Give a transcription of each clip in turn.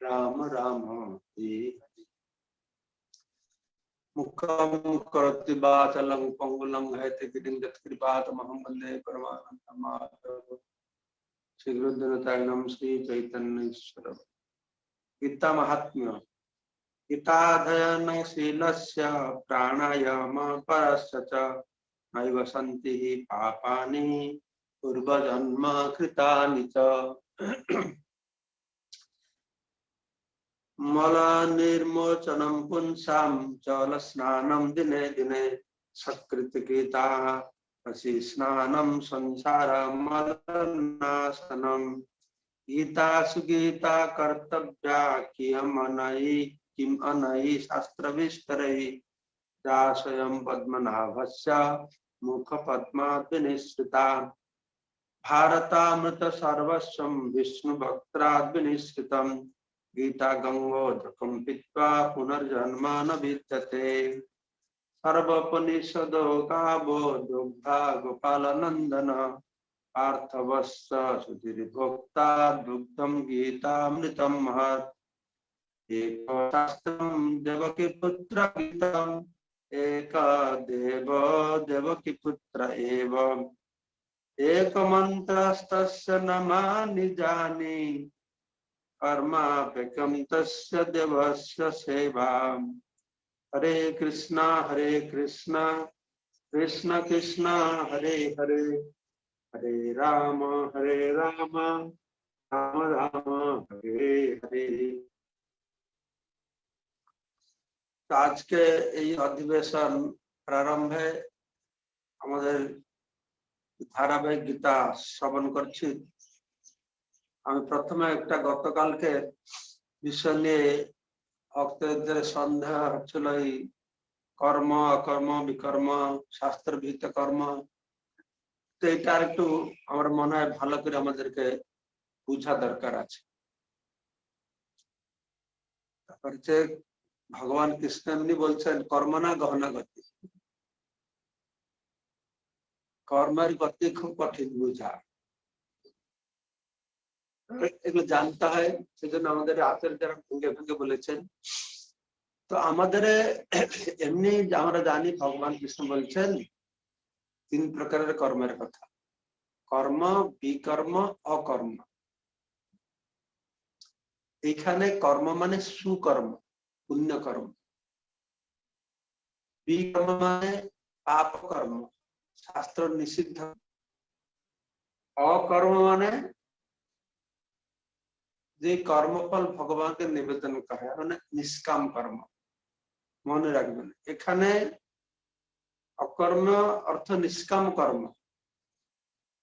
राम राम हरे हरे। मुखं करोति वाचालं पंगुलं हैतगिरिं यत्कृपातमहं वन्दे परमानन्दं माधवं। श्री गुरुदेवतायनं श्री चैतन्येश्वरं। गीता महात्म्य। गीताध्ययनशीलस्य प्राणायाम परस्य च नैव सन्ति पापानि पूर्वजन्म कृतानि च। मल निर्मोचनं पुंसां जल स्नानं दिने दिने सत्कृतकृता रसि स्नानं संसार मलनाशनम्। गीता सुगीता कर्तव्या किम अनयि शास्त्र विस्तरै दासयं पद्मनाभस्य मुख पद्मात् विनिश्रिता। भारतामृत सर्वस्वं विष्णु भक्त्राद् विनिश्रितम्। गीता गंगोदकं पीत्वा पुनर्जन्म न विद्यते। सर्वोपनिषदो गावो दुग्धा गोपालनंदन पार्थवस्य सुधीर्भोक्ता दुग्धं गीतामृतं महत्। एक शास्त्रं देवकी पुत्र गीतम् एक देव देवकी पुत्र एव। एक मंत्रस्तस्य नमानि जानि कर्माप्यकं तस्य देवस्य सेवा। हरे कृष्णा कृष्ण कृष्ण हरे हरे हरे राम राम राम हरे हरे। आज के अधिवेशन प्रारंभ है धारावाहिक गीता श्रवण करछि। प्रथम एक गतकाल के विषय निये सन्देह हच्छिल कर्म अकर्म विकर्म शास्त्र विहित कर्म। तो এটা একটু আমার মনে হয় ভালো করে আমাদেরকে বুঝা দরকার আছে। তারপর যে ভগবান কৃষ্ণ এমনি বলছেন কর্ম না গহনা গতি। কর্মের গতি খুব কঠিন বুঝা, এগুলো জানতে হয়। সেজন্য আমাদের আচার্য যারা ভেঙে ভেঙে বলেছেন। তো আমাদের এমনি আমরা জানি ভগবান কৃষ্ণ বলছেন তিন প্রকারের কর্মের কথা, কর্ম বিকর্ম অকর্ম। এখানে কর্ম মানে সুকর্ম পুণ্য কর্ম, বিকর্ম মানে পাপ কর্ম শাস্ত্র নিষিদ্ধ, অকর্ম মানে যে কর্মফল ভগবানকে নিবেদন করা মানে নিষ্কাম কর্ম। মনে রাখবেন এখানে অকর্ম অর্থ নিষ্কাম কর্ম,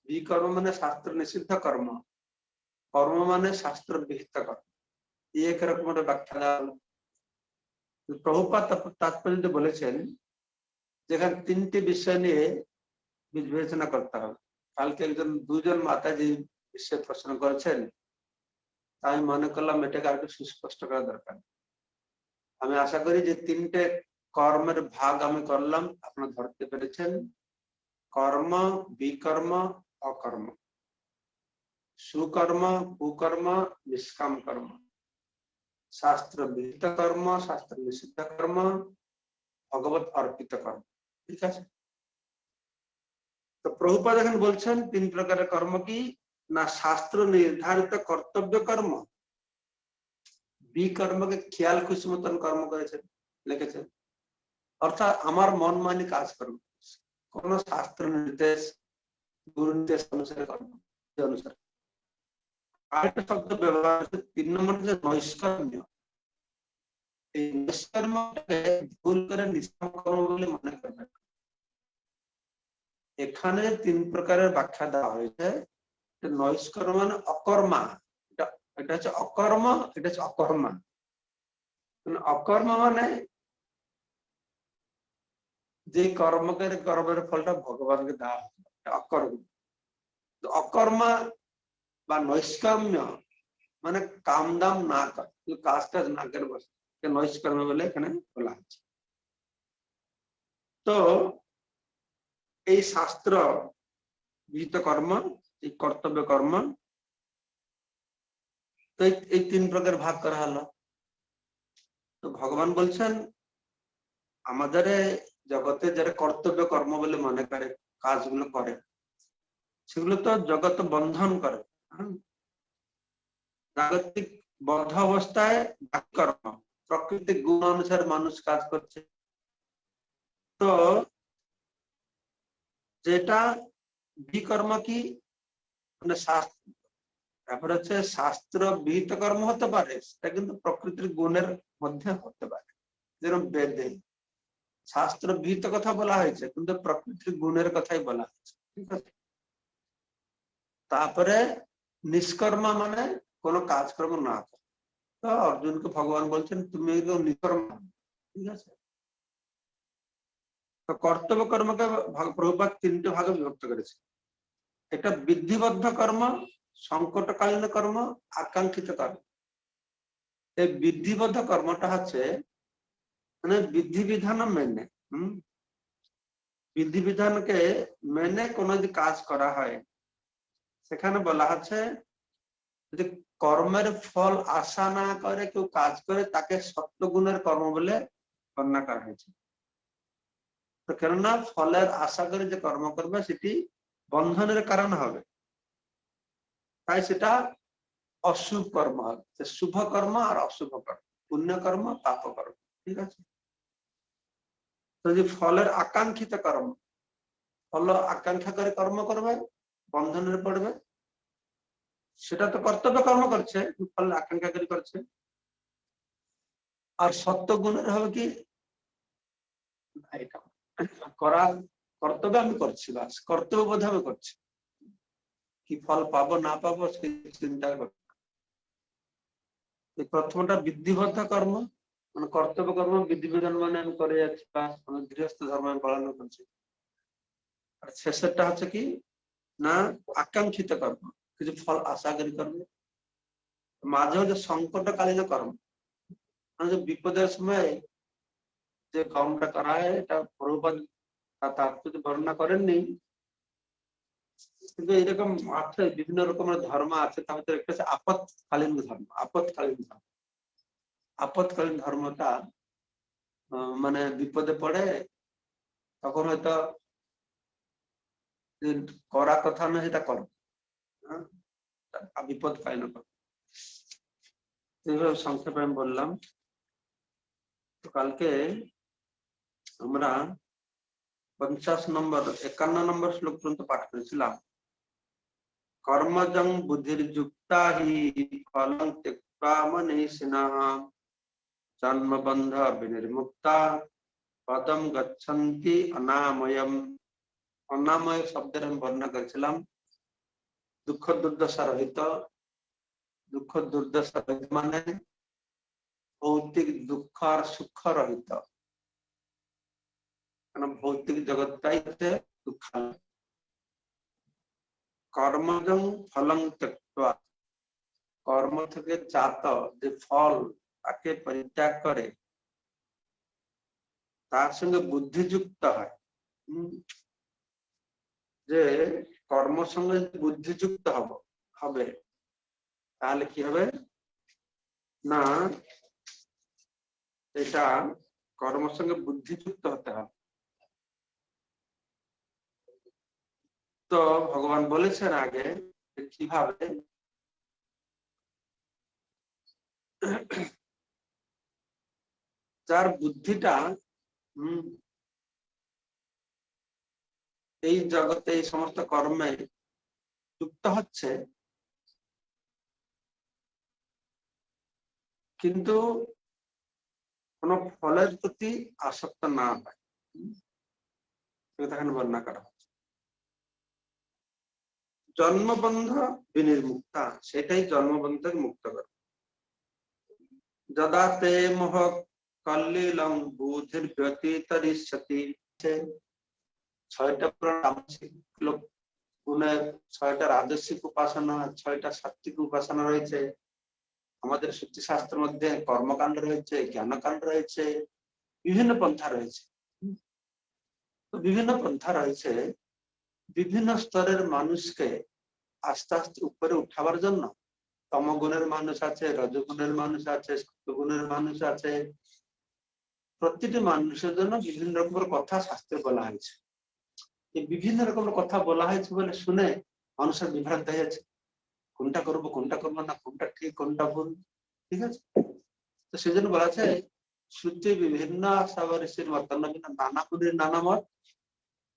বিকর্ম মানে শাস্ত্র নিষিদ্ধ কর্ম, কর্ম মানে শাস্ত্র বিহিত কর্ম। এক রকমের ব্যাখ্যা প্রভুপাদ তাৎপর্য বলেছেন যেখানে তিনটি বিষয় নিয়ে বিবেচনা করতে হবে। কালকে দুজন মাতাজি বিষয়ে প্রশ্ন করেছেন, আমি মনে করলাম এটাকে আর একটু সুস্পষ্ট করা দরকার। আমি আশা করি যে তিনটে কর্মের ভাগ আমি করলাম আপনারা ধরতে পেরেছেন। কর্ম বিকর্ম অকর্ম, সুকর্ম কুকর্ম নিষ্কাম কর্ম, শাস্ত্র বিহিত কর্ম শাস্ত্র নিষিদ্ধ কর্ম, ভগবত অর্পিত কর্ম। ঠিক আছে? তো প্রভুপাদ এখন বলছেন তিন প্রকারের কর্ম কি না, শাস্ত্র নির্ধারিত কর্তব্য কর্ম, বিকর্মকে খেয়াল খুশি মতন কর্ম করেছেন লিখেছেন, অর্থাৎ আমার মন মানি কাজ কর্ম, কোন শাস্ত্র নির্দেশ গুরু নির্দেশ অনুসারে কর্ম অনুসারে। আরেকটা শব্দ ব্যবহার হচ্ছে 3 নম্বর যে নৈষ্কর্ম্য। এই নৈষ্কর্মকে ভুল করে নিষ্কাম কর্ম বলে মনে করবেন। এখানে 3 প্রকারের ব্যাখ্যা দেওয়া হয়েছে। নৈষ্কর্ম মানে অকর্মা, এটা হচ্ছে অকর্ম, এটা হচ্ছে অকর্মা। অকর্ম মানে যে কর্মের ফলটা ভগবানকে দেওয়া হয়, অকর্ম। অকর্মা বা নৈষ্কাম্য মানে কাম দাম না কর, কাজ টাজ না করে বসে, নৈষ্কর্ম বলে এখানে বলা হচ্ছে। তো এই শাস্ত্র বিহিত কর্ম, এই কর্তব্য কর্ম, তো এই 3 প্রকার ভাগ করা হলো। তো ভগবান বলছেন আমাদের জগতে যারা কর্তব্য কর্ম বলে মনে করে কাজগুলো করে, সেগুলো তো জগৎ বন্ধন করে। জাগতিক বদ্ধ অবস্থায় কর্ম, প্রকৃতিক গুণ অনুসারে মানুষ কাজ করছে। তো যেটা বিকর্ম কি মানে শাস্ত্র, তারপরে হচ্ছে শাস্ত্র বিহিত কর্ম হতে পারে, সেটা কিন্তু প্রকৃতির গুণের মধ্যে হতে পারে। যেরকম বেদে শাস্ত্র বিহিত কথা বলা হয়েছে, কিন্তু প্রকৃতির গুণের কথাই বলা হয়েছে, ঠিক আছে। তারপরে নিষ্কর্ম মানে কোনো কাজকর্ম না করে। তো অর্জুনকে ভগবান বলছেন তুমি নিষ্কর্ম, ঠিক আছে। তো কর্তব্য কর্মকে প্রভুপাদ 3টে ভাগে বিভক্ত করেছে। এটা বিধিবদ্ধ কর্ম, সংকটকালীন কর্ম, আকাঙ্ক্ষিত কর্ম। এই বিধিবদ্ধ কর্মটা হচ্ছে মানে বিধিবিধান মেনে, বিধিবিধানকে মেনে কোনো যদি কাজ করা হয়, সেখানে বলা হচ্ছে যদি কর্মের ফল আশা না করে কেউ কাজ করে, তাকে সত্যগুণের কর্ম বলে বর্ণনা করা হয়েছে। তো কেননা ফলের আশা করে যে কর্ম করবে সেটি বন্ধনের কারণ হবে, তাই সেটা অশুভ কর্ম হবে। শুভ কর্ম আর অশুভ কর্ম, পুণ্য কর্ম, পাপ কর্ম, ঠিক আছে। যদি ফলের আকাঙ্ক্ষিত কর্ম, ফল আকাঙ্ক্ষা করে কর্ম করবে, বন্ধনের পড়বে, সেটা তো কর্তব্য কর্ম করছে, ফল আকাঙ্ক্ষা করে করছে। আর সত্য গুণের হবে কি করা কর্তব্য আমি করছি, বাস কর্তব্য বোধ আমি করছি, কি ফল পাবো না পাবো সেই চিন্তা করছি। প্রথমটা বিধিবদ্ধ কর্ম, মানে কর্তব্য কর্ম বিধিবিধান মানে আমি করে যাচ্ছি, বা গৃহস্থ ধর্ম আমি পালন করছি। আর শেষেরটা হচ্ছে কি না আকাঙ্ক্ষিত কর্ম, কিছু ফল আশা করি করবে। মাঝে মাঝে সংকটকালীন কর্ম, মানে বিপদের সময় যে কর্মটা করা হয়, এটা প্রভুপাদ তার বর্ণনা করেননি, কিন্তু এরকম আছে, বিভিন্ন রকমের ধর্ম আছে। তার ভিতরে একটা হচ্ছে আপৎকালীন ধর্ম। আপৎকালীন ধর্মটা মানে বিপদে পড়ে, তখন হয়তো করা কথা না সেটা করো, বিপদকালীন কর্ম। সংক্ষেপে আমি বললাম। তো কালকে আমরা 50 নম্বর 51 নম্বর শ্লোক পর্যন্ত পাঠ করেছিলাম। কর্মজং বুদ্ধির্যুক্তা হি ফলং ত্যক্ত্বা মনীষিণঃ জন্মবন্ধ বিনির্মুক্তা পদম গচ্ছন্তি অনাময়ম। অনাময় শব্দের আমি বর্ণনা করেছিলাম দুঃখ দুর্দশা রহিত। দুঃখ দুর্দশা রহিত মানে ভৌতিক দুঃখ আর সুখ রহিত, কারণ ভৌতিক জগৎটাই হচ্ছে দুঃখ। কর্মজং ফলং ত্যক্ত্বা, কর্ম থেকে জাত যে ফল তাকে পরিত্যাগ করে, তার সঙ্গে বুদ্ধিযুক্ত হয়। যে কর্ম সঙ্গে বুদ্ধিযুক্ত হবে, তাহলে কি হবে না এটা কর্মের সঙ্গে বুদ্ধিযুক্ত হতে হবে। তো ভগবান বলেছেন আগে কিভাবে যার বুদ্ধিটা এই জগতে এই সমস্ত কর্মে যুক্ত হচ্ছে, কিন্তু কোন ফলের প্রতি আসক্ত না হয়, সেখানে বর্ণনা করা হচ্ছে। জন্মবন্ধ বিনির্মুক্তা, সেটাই জন্মবন্ধের মুক্ত করে। যদা তে মোহ কল্লিলং বুদ্ধির ব্যতীতরিষ্যতি। 6টা তামসিক গুণের, 6টা রাজস্বিক উপাসনা, 6টা সাত্বিক উপাসনা রয়েছে। আমাদের শ্রুতি শাস্ত্রের মধ্যে কর্মকাণ্ড রয়েছে, জ্ঞানকাণ্ড রয়েছে, বিভিন্ন পন্থা রয়েছে। তো বিভিন্ন পন্থা রয়েছে বিভিন্ন স্তরের মানুষকে আস্তে আস্তে উপরে উঠাবার জন্য, তমগুণের মানুষ আছে, রজগুণের মানুষ আছে, সত্যগুণের মানুষ আছে। প্রতিটি মানুষের জন্য বিভিন্ন রকমের কথা শাস্ত্রে বলা হয়েছে। এই বিভিন্ন রকমের কথা বলা হয়েছে বলে শুনে মানুষের বিভ্রান্ত হয়েছে, কোনটা করবো কোনটা করবো না, কোনটা ঠিক কোনটা ভুল। ঠিক আছে, তো সেই জন্য বলা আছে শ্রুতি বিভিন্ন ঋষির মত, নানা মুনির নানা মত,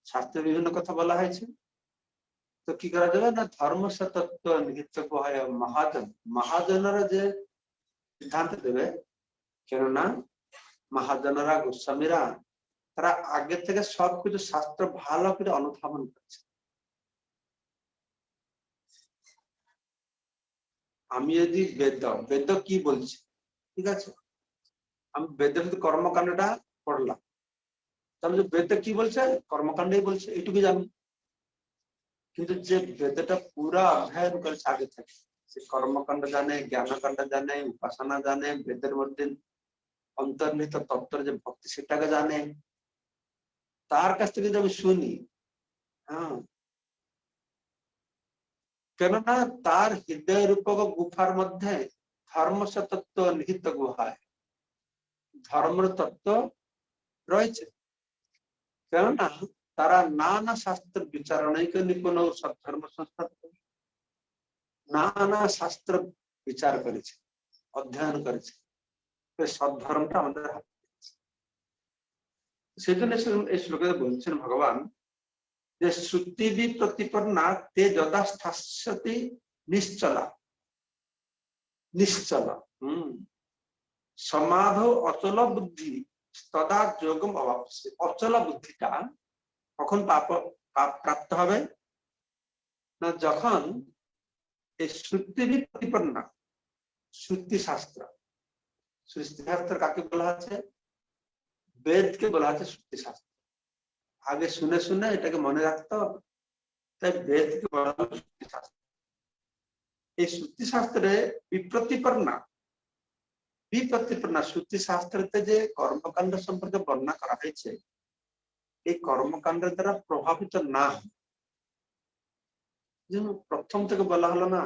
শাস্ত্রে বিভিন্ন কথা বলা হয়েছে। তো কি করা যাবে না, ধর্ম তত্ত্ব নিহিত মহাজন, মহাজনেরা যে সিদ্ধান্ত দেবে, কেননা মহাজনেরা গোস্বামীরা তারা আগে থেকে সবকিছু শাস্ত্র ভালো করে অনুধাবন করছে। আমি যদি বেদ কি বলছি, ঠিক আছে, আমি বেদের কর্মকাণ্ডটা পড়লাম, তাহলে বেদ কি বলছে, কর্মকাণ্ডই বলছে, এইটুকু জানি। কিন্তু যে বেদটা পুরা অধ্যয়ন করেছে আগে থেকে, সে কর্মকাণ্ড জানে, জ্ঞানকাণ্ড জানে, উপাসনা জানে, বেদের মধ্যে অন্তর্নিহিত তত্ত্বের যে ভক্তি সেটাকে জানে, তার কাছ থেকে যদি আমি শুনি, হ্যাঁ, কেননা তার হৃদয় রূপক গুফার মধ্যে ধর্ম তত্ত্ব নিহিত গুহায় ধর্মের তত্ত্ব রয়েছে। কেননা তারা নানা শাস্ত্র বিচারণৈক নিপুণ সদ্ধর্ম সংস্থা, নানা শাস্ত্র বিচার করেছে, অধ্যয়ন করেছে, সদ্ধর্মটা আমাদের হাতে। সেই জন্য এই শ্লোকে বলছেন ভগবান যে শ্রুতিবি প্রতিপন্না তে যথাস্থাস্যতি নিশ্চলা নিশ্চলা সমাধ অচল বুদ্ধি তদা যোগম অবাপসে। অচল বুদ্ধিটা কখন প্রাপ্ত হবে না, যখন এই শ্রুতিবি প্রতিপন্না, শ্রুতি শাস্ত্র, শ্রুতি শাস্ত্র কাকে বলা আছে, বেদকে বলা আছে শ্রুতি শাস্ত্র। আগে শুনে শুনে এটাকে মনে রাখতে হবে, তাই বেদকে বলা হলো শ্রুতি শাস্ত্র। এই শ্রুতি শাস্ত্রে বিপ্রতিপন্না শ্রুতি শাস্ত্রতে যে কর্মকাণ্ড সম্পর্কে বর্ণনা করা হয়েছে, এই কর্মকাণ্ডের দ্বারা প্রভাবিত না হয়। প্রথম থেকে বলা হলো না,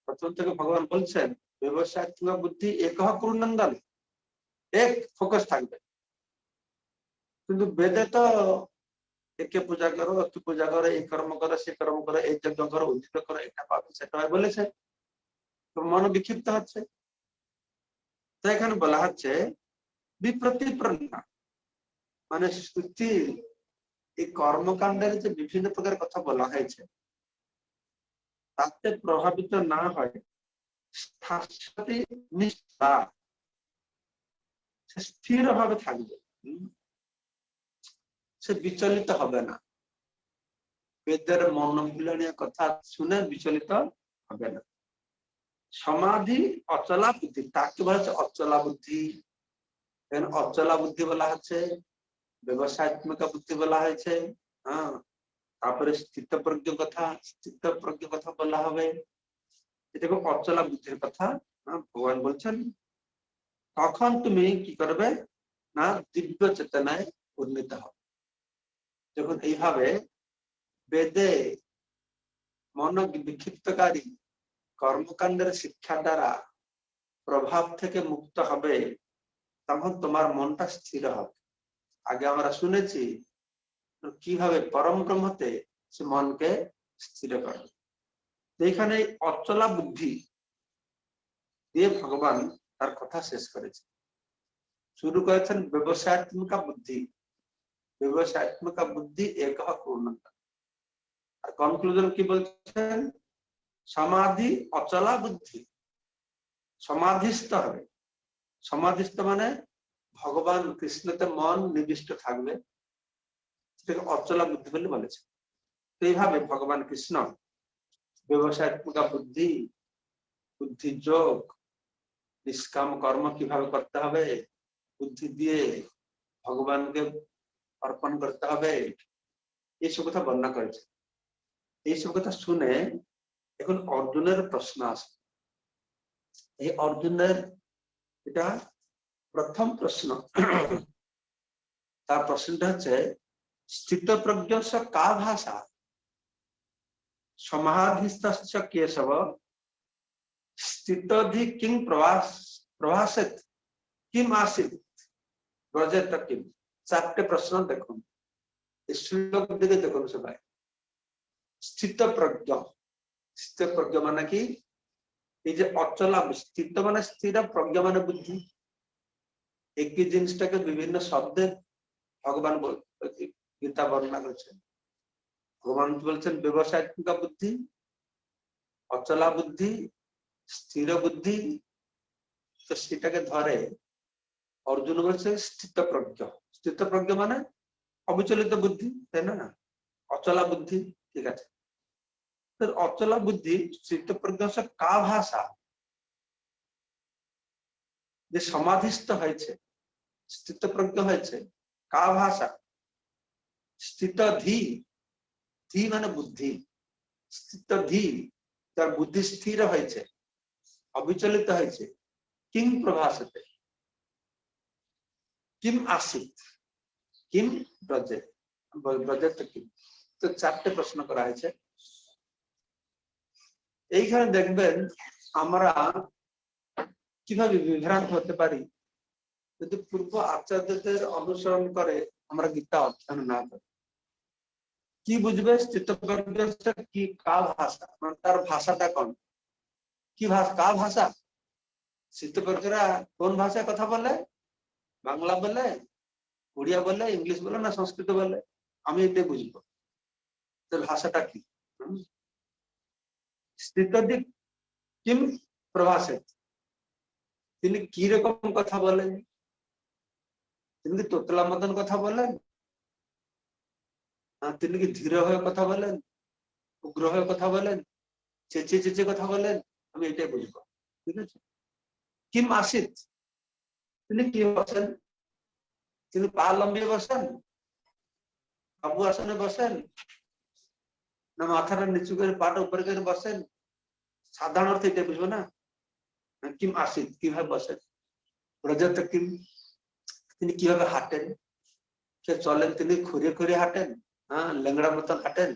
প্রথম থেকে ভগবান বলছেন ব্যবসায়িক বুদ্ধি একহ কুরুনন্দন, এক ফোকাস থাকবে। কিন্তু বেদে তো একে পূজা করো, একটু পূজা করো, এই কর্ম করো, সে কর্ম করো, এই যজ্ঞ করো, উদ্ধিত করো, এটা পাবে সেটা বলেছে, তো মন বিক্ষিপ্ত হচ্ছে। তো এখানে বলা হচ্ছে বিপ্রতিপন্না, মানে শ্রুতি এই কর্মকাণ্ডের যে বিভিন্ন প্রকার কথা বলা হয়েছে তাতে প্রভাবিত না হয়, স্থির ভাবে থাকবে, সে বিচলিত হবে না, বেদের মনোমিলনীয় কথা শুনে বিচলিত হবে না। সমাধি অচলা বুদ্ধি, তাকে বলা হচ্ছে অচলা বুদ্ধি। অচলা বুদ্ধি বলা হচ্ছে, ব্যবসায়িক বুদ্ধি বলা হয়েছে, হ্যাঁ, তারপরে স্থিতপ্রজ্ঞ কথা বলা হবে। এটাকে অচলা বুদ্ধির কথা ভগবান বলছেন। তখন তুমি কি করবে না, দিব্য চেতনায় উন্নীত হবে। যখন এইভাবে বেদে মন বিক্ষিপ্তকারী কর্মকাণ্ডের শিক্ষা দ্বারা প্রভাব থেকে মুক্ত হবে, তখন তোমার মনটা স্থির হবে। আগে আমরা শুনেছি কিভাবে পরম ব্রহ্মতে সে মনকে স্থির করে। এইখানে অচলা বুদ্ধি দিয়ে ভগবান তার কথা শেষ করেছে। শুরু করেছেন ব্যবসায়িক বুদ্ধি একহ পূর্ণতা, আর কনক্লুশন কি বলছেন, সমাধি অচলা বুদ্ধি, সমাধিস্থ হবে। সমাধিস্থ মানে ভগবান কৃষ্ণতে মন নিবিষ্ট থাকবে, সেটাকে অচলা বুদ্ধি বলে বলেছে। তো এইভাবে ভগবান কৃষ্ণ ব্যবসায়িক বুদ্ধি যোগ, নিষ্কাম কর্ম কিভাবে করতে হবে, বুদ্ধি দিয়ে ভগবানকে অর্পণ করতে হবে, এইসব কথা বর্ণনা করেছে। এইসব কথা শুনে এখন অর্জুনের প্রশ্ন আসে। এই অর্জুনের এটা প্রথম প্রশ্ন। তার প্রশ্নটা হচ্ছে স্থিতপ্রজ্ঞ কা ভাষা সমাধিস্থ কেশব স্থিতধি কিং প্রভাসেত কিম আসিত ব্রজেত কিম। 4টে প্রশ্ন দেখুন, এই শ্লোক দিকে দেখুন সবাই। স্থিত প্রজ্ঞ, স্থিত প্রজ্ঞ মানে কি? এই যে অচলা, স্থিত মানে স্থির, প্রজ্ঞা মানে বুদ্ধি। একই জিনিসটাকে বিভিন্ন শব্দে ভগবান গীতা বর্ণনা করেছেন। ভগবান বলছেন ব্যবসায়িক বুদ্ধি, অচলা বুদ্ধি, স্থির বুদ্ধি। তো সেটাকে ধরে অর্জুন বলছে স্থিত প্রজ্ঞ। স্থিত প্রজ্ঞ মানে অবিচলিত বুদ্ধি, তাই না? অচলা বুদ্ধি, ঠিক আছে। তো অচলা বুদ্ধি স্থিত প্রজ্ঞ সে কা ভাষা, যে সমাধিস্থ হয়েছে, স্থিত প্রজ্ঞ হয়েছে, কা ভাষা? স্থিত ধি, ধি মানে বুদ্ধি, স্থিত ধি, তার বুদ্ধি স্থির হয়েছে, অবিচলিত হয়েছে। কিং প্রভাসতে, কিম আসিত, কিম ব্রজে, ব্রজেত কিম। তো 4টে প্রশ্ন করা হয়েছে। এইখানে দেখবেন আমরা কিভাবে বিভ্রান্ত হতে পারি যদি পূর্ব আচার্যদের অনুসরণ করে আমরা গীতা অধ্যয়ন না করি। কি বুঝবে স্থিত প্রজ্ঞটা কি, কা ভাষা, মানে তার ভাষাটা কোন, কি ভাষা, কা ভাষা? স্থিত প্রজ্ঞরা কোন ভাষায় কথা বলে? বাংলা বলে, উড়িয়া বলে, ইংলিশ বলে, না সংস্কৃত বলে? আমি এটাই বুঝবো তোর ভাষাটা কি। স্থিতধি কিম প্রভাসেত, তিনি কি রকম কথা বলেন? তিনি কি তোতলা মতন কথা বলেন? তিনি কি ধীর হয়ে কথা বলেন, উগ্র হয়ে কথা বলেন, চেঁচিয়ে চেঁচিয়ে কথা বলেন? আমি এটাই বুঝবো, ঠিক আছে। কিম আসিত, তিনি কি বসেন? তিনি পা লম্বিয়ে বসেন, বাবু আসনে বসেন, না মাথাটা নিচু করে পাটা উপরে করে বসেন? সাধারণ অর্থে এটা বুঝবো না। কিম আসিত, কিভাবে বসেন? ব্রজেত কিম, তিনি কিভাবে হাঁটেন? সে চলেন তিনি খুঁড়িয়ে খুঁড়িয়ে হাঁটেন, লেংড়া মতন হাঁটেন,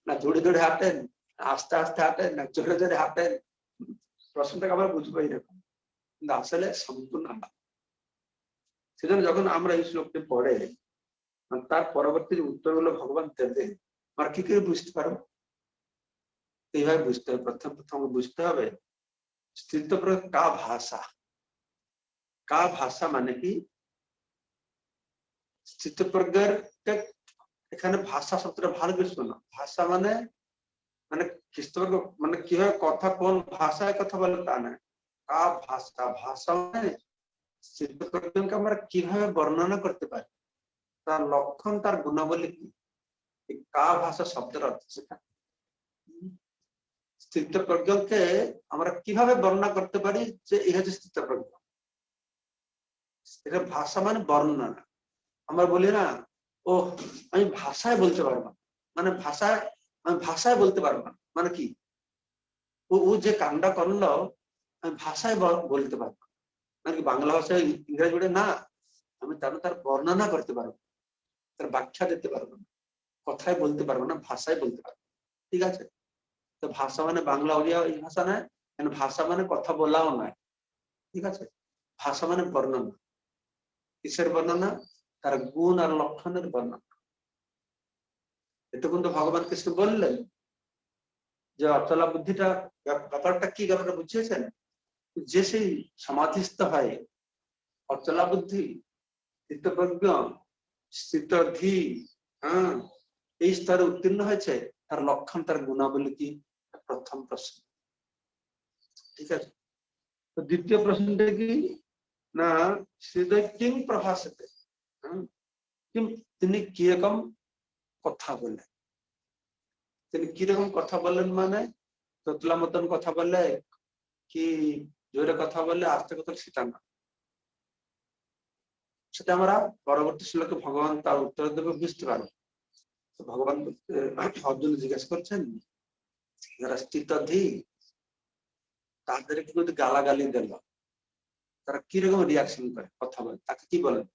না দৌড়ে দৌড়ে হাঁটেন, আস্তে আস্তে হাঁটেন, না জোরে জোরে হাঁটেন? প্রশ্নটাকে আমরা বুঝবো এরকম, কিন্তু আসলে সম্পূর্ণ আলাদা। সেজন্য যখন আমরা এই শ্লোকটি পড়ে তার পরবর্তী উত্তরগুলো ভগবান দেবেন, আমরা কি করে বুঝতে পারবো? এইভাবে বুঝতে হবে। প্রথম বুঝতে হবে স্থিত প্রজ্ঞ কা ভাষা। কা ভাষা মানে কি? স্থিত প্রজ্ঞার এখানে ভাষা শব্দটা ভালো করে শোনো। ভাষা মানে মানে খ্রিস্টবর্গ মানে কিভাবে কথা, কোন ভাষায় কথা বলে তা না। কা ভাষা, ভাষা মানে স্থিত প্রজ্ঞকে আমরা কিভাবে বর্ণনা করতে পারি, তার লক্ষণ, তার গুণাবলী কি, কা ভাষা শব্দের অর্থ সেটা। স্থিত প্রজ্ঞকে আমরা কিভাবে বর্ণনা করতে পারি যে এই হচ্ছে স্থিত প্রজ্ঞ। এটা ভাষা মানে বর্ণনা। আমরা বলি না, ও আমি ভাষায় বলতে পারবো না, মানে ভাষায়, আমি ভাষায় বলতে পারবো না মানে কি? ও যে কামটা করলো আমি ভাষায় বলতে পারবো, মানে কি বাংলা ভাষায় ইংরেজি বলে না, আমি তার বর্ণনা করতে পারবো, তার ব্যাখ্যা দিতে পারবো না, কথায় বলতে পারবো না, ভাষায় বলতে পারবো, ঠিক আছে। তো ভাষা মানে বাংলা ওড়িয়া এই ভাষা নয়, ভাষা মানে কথা বলাও নয়, ঠিক আছে। ভাষা মানে বর্ণনা। কিসের বর্ণনা? তার গুণ আর লক্ষণের বর্ণনা। এতক্ষণ তো ভগবান কৃষ্ণ বললেন যে অচলা বুদ্ধিটা ব্যাপারটা কি, ব্যাপারটা বুঝিয়েছেন যে সেই সমাধিস্থ হয়, অচলা বুদ্ধি, স্থিতপ্রজ্ঞ, স্থিতধি, এই স্তরে উত্তীর্ণ হয়েছে, তার লক্ষণ, তার গুণাবলী কি? প্রথম প্রশ্ন, ঠিক আছে। তো দ্বিতীয় প্রশ্নটা কি না, কিং প্রভাসতে, তিনি কিরকম কথা বলেন? তিনি কিরকম কথা বলেন মানে তোতলা মতন কথা বলে কি জোরে কথা বলে, আস্তে কথা, সেটা না। সেটা আমরা পরবর্তী শ্লোকে ভগবান তার উত্তর দেবে, বুঝতে পারবো। ভগবান অর্জুন জিজ্ঞেস করছেন যারা স্থিতধি তাদেরকে যদি গালাগালি দিল, তারা কিরকম রিয়াকশন করে, কথা বলে, তাকে কি বলেন?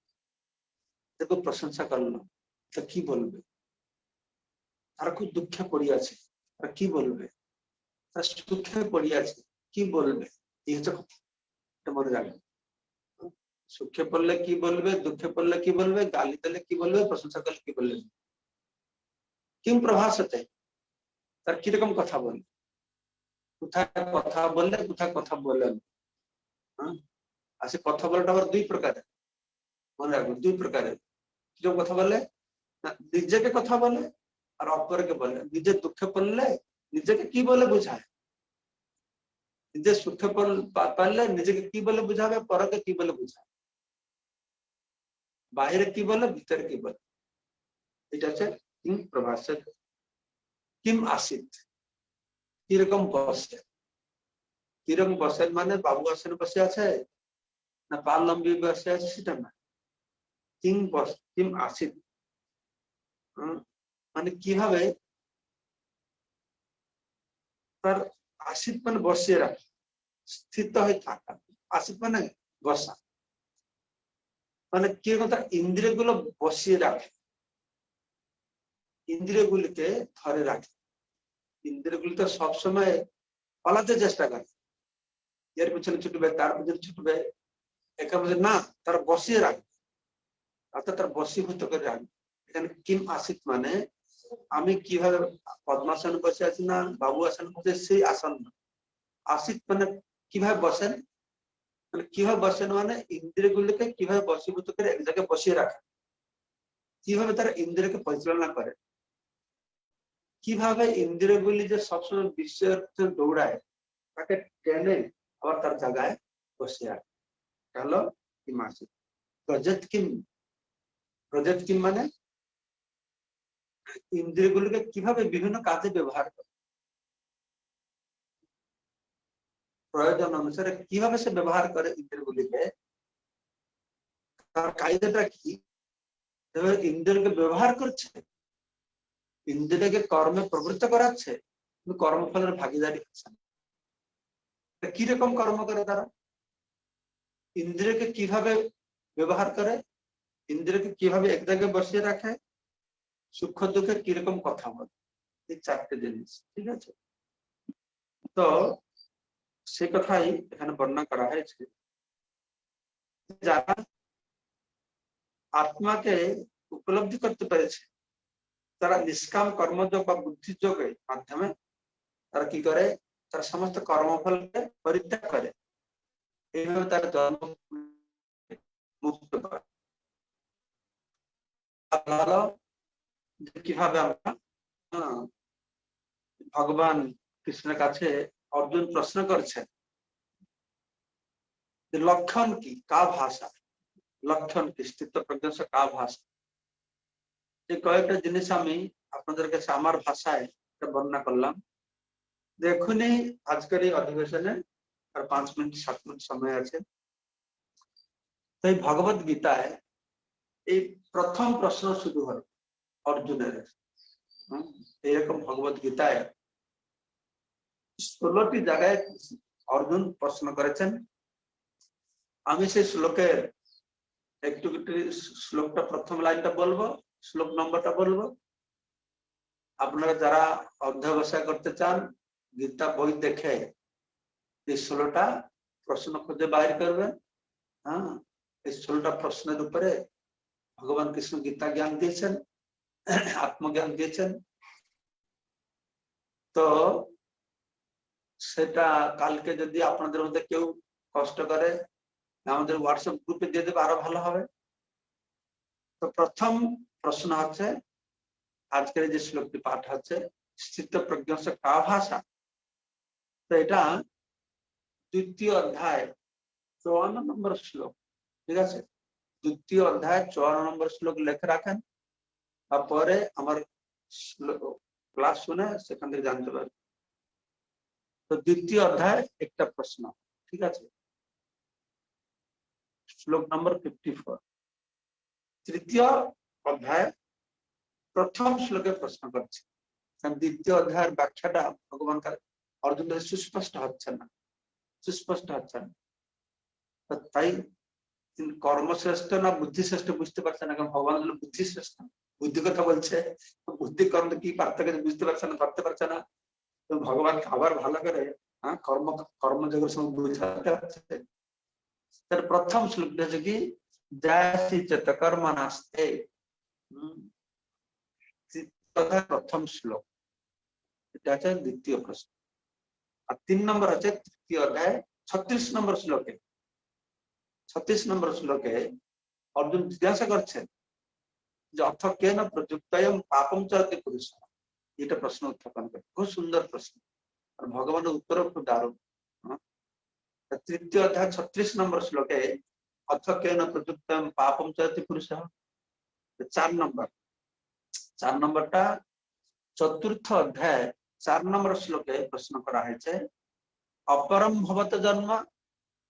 দেখো প্রশংসা করলো, তা কি বলবে? তারা খুব দুঃখে পড়িয়াছে, তারা কি বলবে? তারা সুখে পড়িয়াছে, কি বলবে, এই হচ্ছে কথা, এটা মনে রাখবে। সুখে পড়লে কি বলবে, দুঃখে পড়লে কি বলবে, গালি দিলে কি বলবে, প্রশংসা করলে কি বলবে, কিম প্রভাসতে, তার কিরকম কথা বলবে, কোথায় কথা বললে কোথায় কথা বললেন। হ্যাঁ, আর সে কথা বলাটা আবার দুই প্রকারের, মনে রাখবেন, দুই প্রকারের। কিরকম কথা বলে না, নিজেকে কথা বলে আর অপরকে বলে। নিজের দুঃখে পড়লে নিজেকে কি বলে বুঝায়, নিজের সুখে পারলে নিজেকে কি বলে বুঝাবে, পরকে কি বলে বুঝায়, বাইরে কি বলে ভিতরে কি বলে। এটা হচ্ছে কিম প্রভাস, কিম আসিত, কিরকম বসে। কিরকম বসেন মানে বাবু আসনে বসে আছে না পাল লম্বি বসে আছে সেটা না, কিম বস, কিম আসিত মানে কিভাবে তার আসিত মানে বসিয়ে রাখা, স্থিত হয়ে থাকা। আসিত মানে বসা, মানে কিরকম তার ইন্দ্রিয় গুলো বসিয়ে রাখে, ইন্দ্রিয় গুলিকে ধরে রাখে। ইন্দ্রিয় গুলি তো সবসময় পালাতে চেষ্টা করে, এর পিছনে ছুটবে তার পিছনে ছুটবে, একে বলছে না, তারা বসিয়ে রাখবে, অর্থাৎ তার বসীভূত করে রাখবে। এখানে কিম আসিত মানে আমি কিভাবে পদ্মাসনে বসে আছি না বাবু আসনে বসে, সেই আসন না। আসিত মানে কিভাবে বসেন, মানে কিভাবে বসেন মানে ইন্দ্রিয় গুলিকে কিভাবে বসীভূত করে এক জায়গায় বসিয়ে রাখে, কিভাবে তারা ইন্দ্রিয়কে পরিচালনা করে, কিভাবে ইন্দ্রিয়গুলি যে সবসময় বিশ্বের দৌড়ায় তাকে টেনে আবার তার জায়গায় বসে রাখে। হলো কিম আসিত। প্রজেক্ট কিম, প্রজেক্ট কিম মানে ইন্দ্রিয়গুলিকে কিভাবে বিভিন্ন কাজে ব্যবহার করে, প্রয়োজন অনুসারে কিভাবে সে ব্যবহার করে ইন্দ্রিয়গুলিকে, তার কায়দাটা কি, ইন্দ্রিয়কে ব্যবহার করছে, ইন্দ্রিয়কে কর্মে প্রবৃত্ত করাচ্ছে, কিন্তু কর্মফলের ভাগিদারি হচ্ছে না। কিরকম কর্ম করে তারা, ইন্দ্রিয়কে কিভাবে ব্যবহার করে, ইন্দ্রিয়কে কিভাবে এক জায়গায় বসিয়ে রাখে, সুখ দুঃখে কিরকম কথা বলে, এই চারটে জিনিস। ঠিক আছে, তো সে কথাই এখানে বর্ণনা করা হয়েছে। যারা আত্মাকে উপলব্ধি করতে পেরেছে, তারা নিষ্কাম কর্মযোগ বা বুদ্ধিযোগের মাধ্যমে তারা কি করে, তারা সমস্ত কর্মফলকে পরিত্যাগ করে, এইভাবে তারা জন্ম মুক্ত করে। ভালো কিভাবে আমরা ভগবান কৃষ্ণের কাছে অর্জুন প্রশ্ন করছেন যে লক্ষণ কি, কা ভাষা, লক্ষণ কি, স্থিত প্রজ্ঞ কা ভাষা। যে কয়েকটা জিনিস আমি আপনাদের কাছে আমার ভাষায় বর্ণনা করলাম। দেখুনি আজকের এই অধিবেশনে আর 5 মিনিট 7 মিনিট সময় আছে। তো এই ভগবত গীতায় এই প্রথম প্রশ্ন শুরু হল অর্জুনের। এইরকম ভগবত গীতায় 16টি জায়গায় অর্জুন প্রশ্ন করেছেন। আমি সেই শ্লোকের একটু শ্লোকটা প্রথম লাইনটা বলবো, শ্লোক নম্বরটা বলবো। আপনারা যারা অধ্যবসায় করতে চান গীতা বই দেখে এই 16টা প্রশ্ন খুঁজে বাইর করবেন। হ্যাঁ, এই 16টা প্রশ্নের উপরে ভগবান কৃষ্ণ গীতা জ্ঞান দিয়েছেন, আত্মজ্ঞান দিয়েছেন। তো সেটা কালকে যদি আপনাদের মধ্যে কেউ কষ্ট করে আমাদের হোয়াটসঅ্যাপ গ্রুপে দিয়ে দেবে, আরো ভালো হবে। তো প্রথম প্রশ্ন হচ্ছে, আজকের যে শ্লোকটি পাঠ হচ্ছে স্থিত প্রজ্ঞ কা ভাষা। তো এটা 2য় অধ্যায় 54 নম্বর শ্লোক। ঠিক আছে, 2য় অধ্যায় 54 নম্বর শ্লোক লেখে রাখেন, তারপরে আমার ক্লাস শুনে সেখান থেকে জানতে পারবেন। তো 2য় অধ্যায় একটা প্রশ্ন। ঠিক আছে, শ্লোক নম্বর 54। 3য় অধ্যায় প্রথম শ্লোকে প্রশ্ন করছে, কারণ 2য় অধ্যায়ের ব্যাখ্যাটা ভগবান অর্জুনের সুস্পষ্ট হচ্ছে না, সুস্পষ্ট হচ্ছে না। তাই কর্মশ্রেষ্ঠ না বুদ্ধি শ্রেষ্ঠ বুঝতে পারছে না, কারণ ভগবান হলো বুদ্ধি শ্রেষ্ঠ, বুদ্ধি কথা বলছে, বুদ্ধি কর্ম কি পার্থক্য বুঝতে পারছে না, ধরতে পারছে না। তো ভগবান আবার ভালো করে কর্ম কর্মযোগের সঙ্গে বুঝাতে হচ্ছে। তার প্রথম শ্লোকটা হচ্ছে কি যাসি চেত কর্ম নাস্তে, প্রথম শ্লোক, এটা হচ্ছে দ্বিতীয় প্রশ্ন। আর 3 নম্বর হচ্ছে তৃতীয় অধ্যায় 36 নম্বর শ্লোকে। 36 নম্বর শ্লোকে অর্জুন জিজ্ঞাসা করছেন যে অর্থ কেন প্রযুক্তয়ম পাপম চরতি পুরুষ, এটা প্রশ্ন উত্থাপন করে, খুব সুন্দর প্রশ্ন, আর ভগবানের উত্তর খুব দারুণ। তৃতীয় অধ্যায় 36 নম্বর শ্লোকে অর্থ কেন প্রযুক্তয়ম পাপম চরতি পুরুষ, 4 নম্বরটা চতুর্থ অধ্যায় 4 নম্বর শ্লোকে প্রশ্ন করা হয়েছে অপরম ভবত জন্ম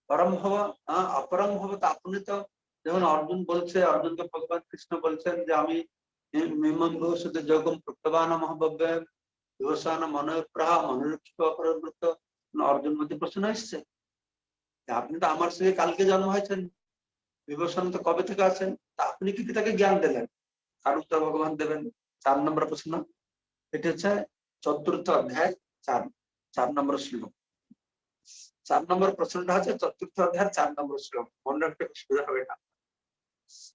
পরম ভব, অপরম ভবত, আপনি তো যেমন অর্জুন বলছে, অর্জুনকে ভগবান কৃষ্ণ বলছেন যে আমি মিমম্ভূষিত যোগম প্রত্যবান মহাভব্যম বিভূষণ মনোপ্রাহ মনোরক্ষিত অপরবৃত্ত। অর্জুন মধ্যে প্রশ্ন এসছে আপনি তো আমার সঙ্গে কালকে জন্ম হয়েছেন, বিভূষণ তো কবে থেকে আছেন, তা আপনি কি তাকে জ্ঞান দিলেন? কার উত্তর ভগবান দেবেন? 4 নম্বর প্রশ্ন। এটি হচ্ছে চতুর্থ অধ্যায় 4 নম্বর শ্লোক। 4 নম্বর প্রশ্নটা হচ্ছে চতুর্থ অধ্যায় 4 নম্বর শ্লোক, মনে রাখতে অসুবিধা হবে না।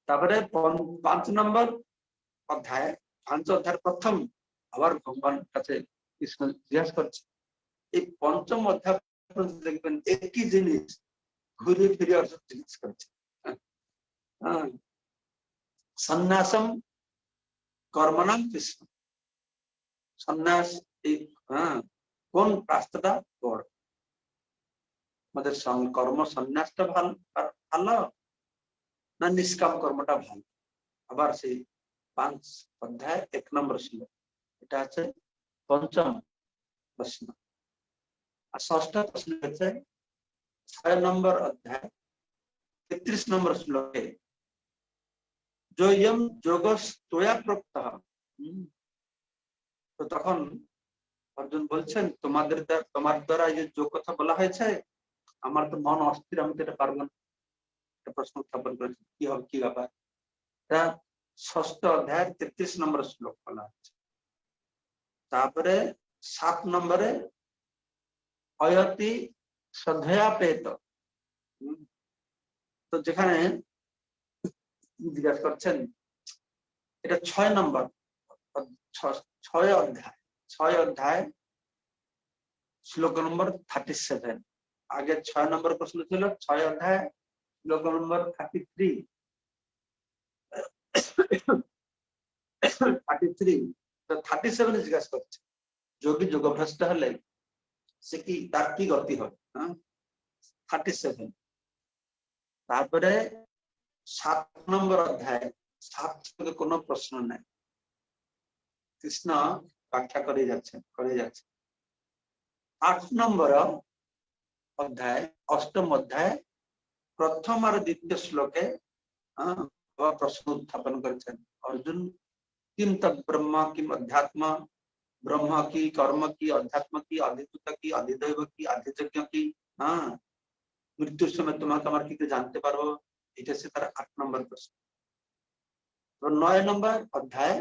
তারপরে 5 নম্বর অধ্যায়, 5 অধ্যায়ের প্রথম আবার ভগবান কাছে কৃষ্ণ জিজ্ঞাসা করছে, এই পঞ্চম অধ্যায় দেখবেন একই জিনিস ঘুরে ফিরে অর্জুন জিজ্ঞেস করছে, সন্ন্যাসম কর্মনাম কৃষ্ণ, সন্ন্যাস এই কোন রাস্তাটা বড়, আমাদের কর্ম সন্ন্যাসটা ভালো না নিষ্কাম কর্মটা ভালো? আবার সেই 5 অধ্যায় 1 নম্বর ছিল, এটা হচ্ছে পঞ্চম প্রশ্ন। আর ষষ্ঠ প্রশ্ন হচ্ছে 6 নম্বর অধ্যায় 33 নম্বর শ্লোকে জয়ম যোগস্তয়া প্রক্ত। তো তখন অর্জুন বলছেন তোমার দ্বারা এই যে যোগ কথা বলা হয়েছে, আমার তো মন অস্থির, আমি তো এটা পারবো না। প্রশ্ন উত্থাপন করেছে কি হবে, কি ব্যাপার? এটা 6ষ্ঠ অধ্যায় 33 নম্বর শ্লোক বলা হচ্ছে। তারপরে 7 নম্বরে অয়তি শ্রদ্ধয়া পেত, তো যেখানে জিজ্ঞাসা করছেন এটা 6 নম্বর 6 অধ্যায় শ্লোক নম্বর 37। আগে 6 নম্বর প্রশ্ন ছিল 6 অধ্যায় শ্লোক নম্বর 33। তো 37 জিজ্ঞাসা করছে যোগী যোগভ্রষ্ট হলে সে কি, তার কি গতি হবে? 37। তারপরে 7 নম্বর অধ্যায় 7 থেকে কোনো প্রশ্ন নাই, কৃষ্ণ ব্যাখ্যা করে যাচ্ছে। 8 নম্বর অধ্যায় 8ম অধ্যায় প্রথম আর দ্বিতীয় শ্লোকে প্রশ্ন উত্থাপন করেছেন অর্জুন, কিম তৎ ব্রহ্ম কিম অধ্যাত্ম, ব্রহ্ম কি, কর্ম কি, অধ্যাত্ম কি, আদিভূত কি, আদিদৈব কি, আদিযজ্ঞ কি, মৃত্যুর সময় তোমাকে আমার কি জানতে পারবো? এটা হচ্ছে তার 8 নম্বর প্রশ্ন। 9 নম্বর অধ্যায়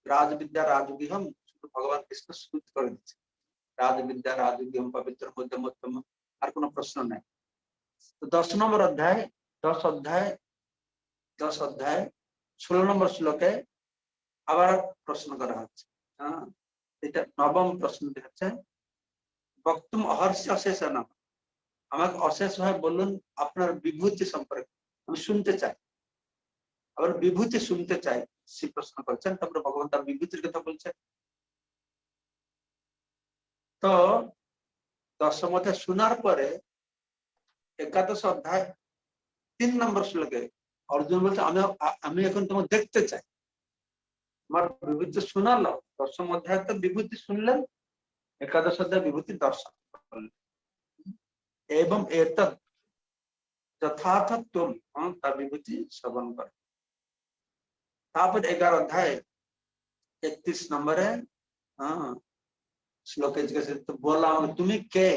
রাজবিদ্যা রাজগৃহম, শুধু ভগবান কৃষ্ণ স্তুতি করে দিচ্ছে, রাজবিদ্যা রাজগৃহম পবিত্র মধ্যমোত্তম, আর কোনো প্রশ্ন নাই। তো 10 নম্বর অধ্যায় 10 অধ্যায় 16 নম্বর শ্লোকে আবার প্রশ্ন করা হচ্ছে। এটা 9ম প্রশ্নটি হচ্ছে বক্তুম অহর্ষি অশেষ নাম, আমাকে অশেষ ভাবে বলুন আপনার বিভূতি সম্পর্কে, আমি শুনতে চাই, আবার বিভূতি শুনতে চাই, সে প্রশ্ন করছেন। তারপরে ভগবান তার বিভূতির কথা বলছেন। তো 10ম অধ্যায় শোনার পরে 11দশ অধ্যায় 3 নম্বর শ্লোকে অর্জুন বলছে আমি এখন তোমাকে দেখতে চাই, আমার বিভূতি শোনালো। 10ম অধ্যায় তো বিভূতি শুনলেন, 11দশ অধ্যায় বিভূতি দর্শন করলেন এবং এত যথার্থ তার বিভূতি শ্রবণ করে। তারপর 11 অধ্যায় 31 নম্বরে শ্লোকে জিজ্ঞাসা বললাম তুমি কে,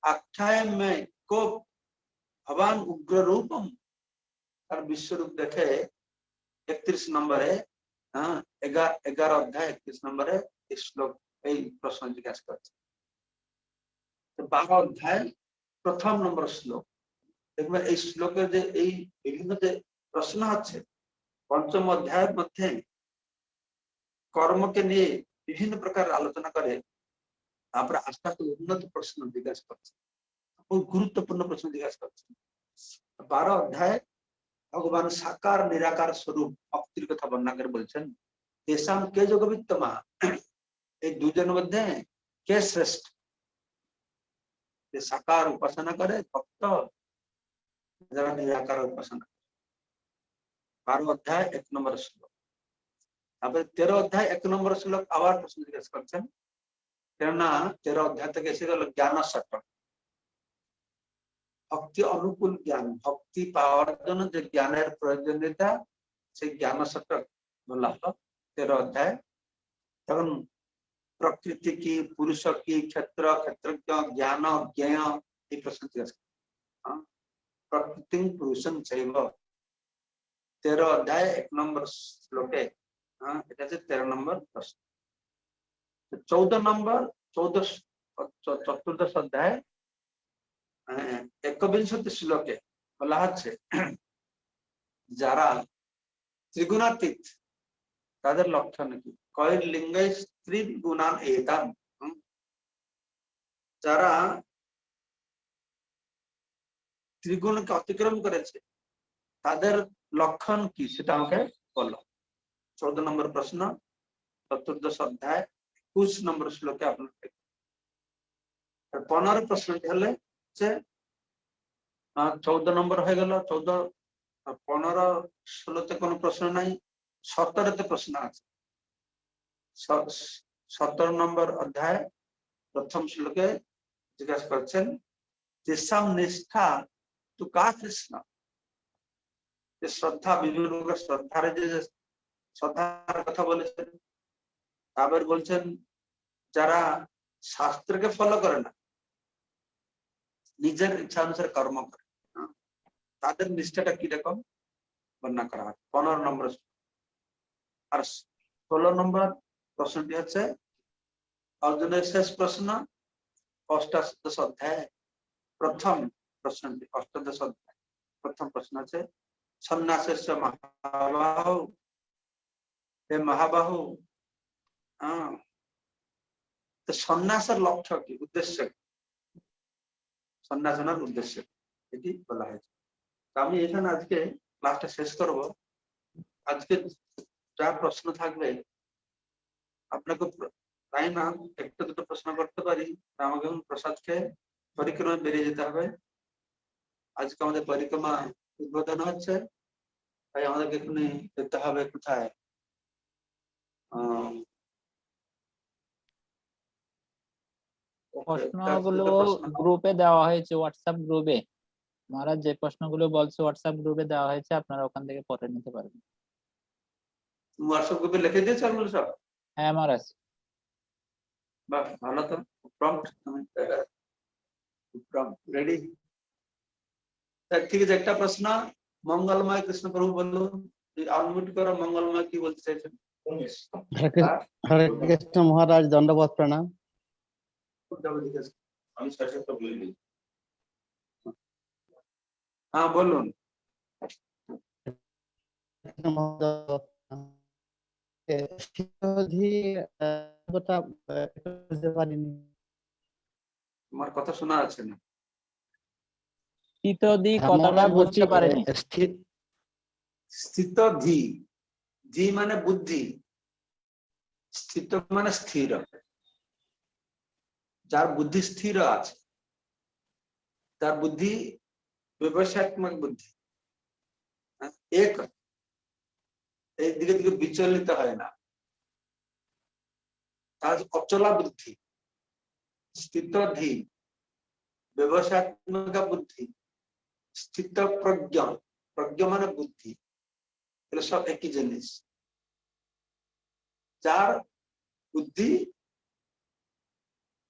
আখ্যায় মে কো ভবান উগ্র রূপম, তার বিশ্বরূপ দেখে 31 নম্বরে 11 অধ্যায় 31 নম্বরে এই শ্লোক এই প্রশ্ন জিজ্ঞাসা করছে। 12 অধ্যায় প্রথম নম্বর শ্লোক। দেখবেন এই শ্লোকের যে এই বিভিন্ন যে প্রশ্ন আছে, পঞ্চম অধ্যায়ের মধ্যে কর্মকে নিয়ে বিভিন্ন প্রকার আলোচনা করে, তারপরে আস্তে আস্তে উন্নত প্রশ্ন জিজ্ঞাসা করছে, খুব গুরুত্বপূর্ণ প্রশ্ন জিজ্ঞাসা করছে। 12 অধ্যায় ভগবান সাকার নিরাকার স্বরূপ ভক্তির কথা বর্ণনা করে বলছেন, তেসাম কে যোগবিত্তমা, এই দুজনের মধ্যে কে শ্রেষ্ঠ, যে সাকার উপাসনা করে ভক্ত, যারা নিরাকার উপাসনা। 12 অধ্যায় 1 নম্বর শ্লোক। তারপরে 13 অধ্যায় 1 নম্বর শ্লোক আবার প্রশ্ন জিজ্ঞাসা করছেন, কেননা 13 অধ্যায় থেকে এসে গেল জ্ঞান শতক, ভক্তি অনুকূল জ্ঞান, ভক্তি পাওয়ার জন্য যে জ্ঞানের প্রয়োজনীয়তা, সেই জ্ঞান শতক বলা হলো 13 অধ্যায়। তখন প্রকৃতি কি, পুরুষ কি, ক্ষেত্র, ক্ষেত্রজ্ঞ, জ্ঞান, জ্ঞেয়, এই প্রশ্ন জিজ্ঞাসা প্রকৃতি পুরুষং চৈব, 13 অধ্যায় 1 নম্বর শ্লোকে। এটা হচ্ছে 13 নম্বর প্রশ্ন। 14 নম্বর, 14 অধ্যায় 21 শ্লোকে বলা হচ্ছে, যারা ত্রিগুণাতীত তাদের লক্ষণ কি, কয় লিঙ্গ স্ত্রী গুণান এতাম, যারা ত্রিগুণকে অতিক্রম করেছে তাদের লক্ষণ কি সেটা আমাকে বলো। 14 নম্বর প্রশ্ন, 14 অধ্যায় 21 নম্বর শ্লোকে আপনার। 15 প্রশ্নটি হলে 14 নম্বর হয়ে গেল। 14, 15, 16তে কোনো প্রশ্ন নাই, 17তে প্রশ্ন আছে। 17 নম্বর অধ্যায় প্রথম শ্লোকে জিজ্ঞাসা করছেন, তেসাম নিষ্ঠা তু কা কৃষ্ণ, যে শ্রদ্ধা, বিভিন্ন প্রকার শ্রদ্ধার যে শ্রদ্ধার কথা বলেছেন। আবার বলছেন যারা শাস্ত্রকে ফলো করে না, নিজের ইচ্ছা অনুসারে কর্ম করে, তাদের নিষ্ঠাটা কিরকম বর্ণনা করা হয় 15 নম্বর। আর 16 নম্বর প্রশ্নটি হচ্ছে অর্জুনের শেষ প্রশ্ন, অষ্টাদশ অধ্যায় প্রথম প্রশ্নটি। অষ্টাদশ অধ্যায় প্রথম প্রশ্ন আছে, সন্ন্যাসস্য মহাবাহু, হে মহাবাহু, তো সন্ন্যাসের লক্ষ্য কি, উদ্দেশ্য কি, সন্ন্যাসনের উদ্দেশ্য এটি বলা হয়েছে। আমি এখানে আজকে ক্লাসটা শেষ করব। আজকে যা প্রশ্ন থাকবে আপনাকে তাই না একটা দুটো প্রশ্ন করতে পারি, আমাকে প্রসাদ খেয়ে পরিক্রমা বেরিয়ে যেতে হবে। আজকে আমাদের পরিক্রমা উদ্বোধন হচ্ছে, তাই আমাদেরকে এখানে যেতে হবে কোথায়, প্রশ্নগুলো গ্রুপে দেওয়া হয়েছে, হোয়াটসঅ্যাপ গ্রুপে। মহারাজ যে প্রশ্নগুলো বলছে হোয়াটসঅ্যাপ গ্রুপে দেওয়া হয়েছে, আপনারা ওখান থেকে পড়ে নিতে পারবেন। হোয়াটসঅ্যাপ গ্রুপে লিখে দিয়েছো আপনারা সব? হ্যাঁ মহারাজ। বাহ, ভালো তো, প্রম্পট রেডি। ঠিক আছে, একটা প্রশ্ন, মঙ্গলময় কৃষ্ণ প্রভু বলুন, আনমিউট করো, মঙ্গলময় কি বলতে চাইছেন? হরে কৃষ্ণ মহারাজ, দণ্ডবোধ প্রণাম। আমি শেষে বলে দিই। হ্যাঁ বলুন। তোমার কথা শোনা যাচ্ছে না। স্থিতধি কথাটা বুঝতে পারিনি। স্থিতধি, ধি মানে বুদ্ধি, স্থিত মানে স্থির। যার বুদ্ধি স্থির আছে, তার বুদ্ধি ব্যবসায়িক বুদ্ধি, এক এই দিকে দিকে বিচলিত হয় না, তার অচলা বুদ্ধি। স্থিতধি, ব্যবসায়িক বুদ্ধি, স্থিত প্রজ্ঞ, প্রজ্ঞ মানে বুদ্ধি, এগুলো সব একই জিনিস। যার বুদ্ধি,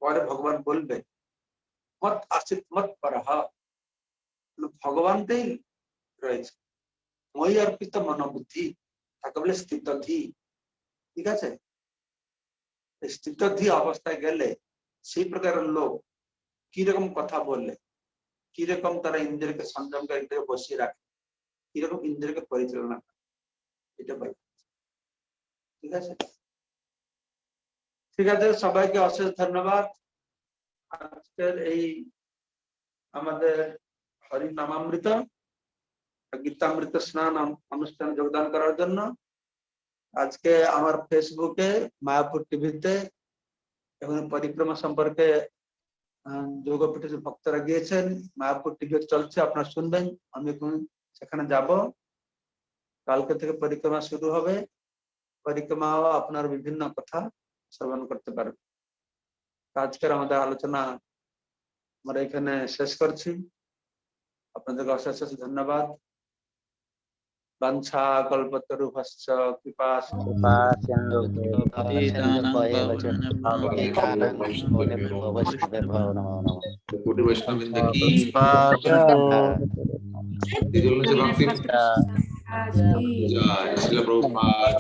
পরে ভগবান বলবে মত আশ্রিত মত পরহ, ভগবানতেই রয়েছে, মই অর্পিত মনোবুদ্ধি, তাকে বলে স্থিতধি। ঠিক আছে, স্থিতধি অবস্থায় গেলে সেই প্রকারের লোক কিরকম কথা বললে, কিরকম তারা ইন্দ্রিয়কে সংযম করে ইন্দ্রিয়কে বসিয়ে রাখে, কিরকম ইন্দ্রিয়কে পরিচালনা করে, এটা বই। ঠিক আছে, ঠিক আছে, সবাইকে অশেষ ধন্যবাদ আজকের এই আমাদের হরি নামামৃত গীতামৃত স্নান অনুষ্ঠানে যোগদান করার জন্য। আজকে আমার ফেসবুকে মায়াপুর টিভিতে এবং পরিক্রমা সম্পর্কে যোগপীঠের ভক্তরা গিয়েছেন, মায়াপুর টিভি চলছে, আপনারা শুনবেন। আমি এখন সেখানে যাব, কালকে থেকে পরিক্রমা শুরু হবে, পরিক্রমাও আপনার বিভিন্ন কথা শ্রবণ করতে পারবেন। আজকের আমাদের আলোচনা আমরা এখানে শেষ করছি, আপনাদেরকে অশেষ অশেষ ধন্যবাদ। বাঞ্ছা কল্পতরুভশ্চ কৃপা কোটি বৈষ্ণববৃন্দ কি জয় শিল প্রভুপাদ।